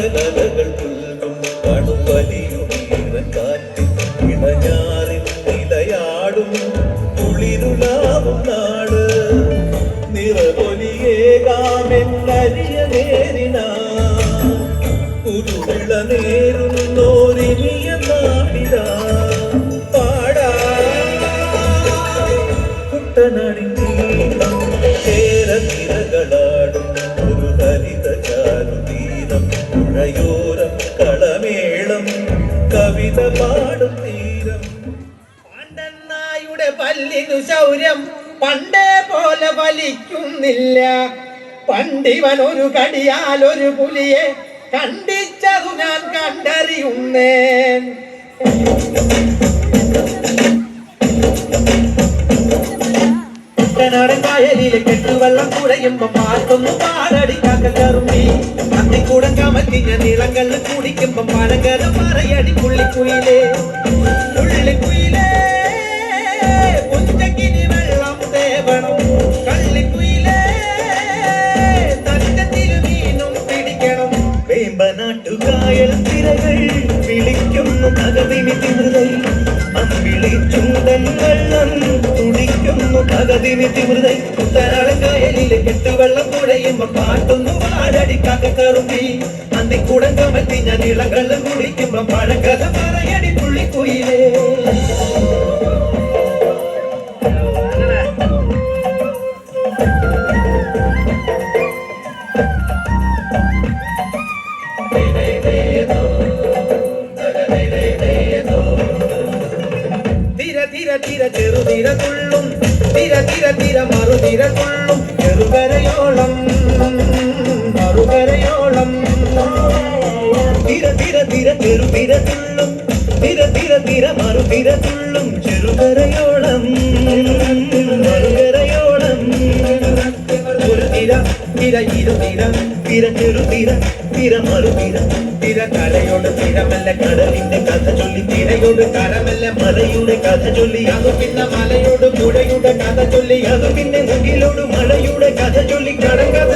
പാടിയ കഥകൾ പുൽകും കടുവലിയുമീറൻ കാറ്റിൽ ഇടഞ്ഞാറിൽ നിലയാടും കുളിരുലാവും നാട് നിറപൊലിയേകാമെന്നരിയ നേരിന ഉരുള നേരുന്നോരിനിയ നാടിതാ പാടാ കുട്ടനാടിൻ നീളം ചേരനിരകളാടും ഒരു ഹരിത ചാരുതീരം പുഴയോരം കളമേളം കവിത പാടും തീരം. പാണ്ഡന്നായുടെ പല്ലിനു ശൗര്യം പണ്ടേ പോലെ വലിക്കുന്നില്ല. പണ്ടിവൻ ഒരു കടിയാൽ ഒരു പുലിയെ കണ്ടിച്ചതു ഞാൻ കണ്ടറിയുന്നേൻ. കുട്ടനാടൻ കായലിലെ കെട്ടുവെള്ളം കുഴയുമ്പോ പാട്ടൊന്നു പാടടിക്കാക്ക കറുമ്പി അത്തിക്കൂടം കമത്തിഞ്ഞ നീളങ്ങളിൽ കുടിക്കുമ്പോ പനകല പറയടി പുള്ളിക്കുയിലേ പുള്ളിക്കുയിലേ പുഞ്ചക്കിനി വെള്ളം തേവണം കള്ളിക്കുയിലേ തറ്റത്തില് മീനും പിടിക്കണം. വേമ്പനാട്ടുകായൽ തിരകൾ വിളിക്കുന്നു പകതിനി തിമൃതൈ അമ്പിളി ചൂടൻ വെള്ളം തുടിക്കുന്നു പകതിനി തിമൃതൈ. കുട്ടനാടൻ കായലിലെ കെട്ടുവെള്ളം കുഴയുമ്പോ പാട്ടൊന്നു പാടടിക്കാക്ക കറുമ്പി അന്തിക്കൂടം കമത്തിഞ്ഞ നീളങ്ങളിൽ കുടിക്കുമ്പോ പഴക്കഥ പറയടി പുള്ളിക്കുയിലേ. തിര ചെറുതിര തുള്ളും തിര തിര തിര മറുതിര തുള്ളും ചെറുകരയോളം മറുകരയോളം. തിര തിര തിര ചെറുതിര തുള്ളും തിര തിര തിര മറുതിര തുള്ളും ചെറുകരയോളം മറുകരയോളം. ഒരു തിര തിര ഇരുതിര തിര ചെറുതിര തിര മറുതിര തിര കരയോട് തിരമല്ല കടലിന്റെ കഥ ചൊല്ലി തിരയോട് കരമല്ല മലയുടെ കഥ ചൊല്ലി അത് പിന്നെ മലയോട് പുഴയുടെ കഥ ചൊല്ലി അത് പിന്നെ മുകിലോട് മഴയുടെ കഥ ചൊല്ലി കടങ്കഥ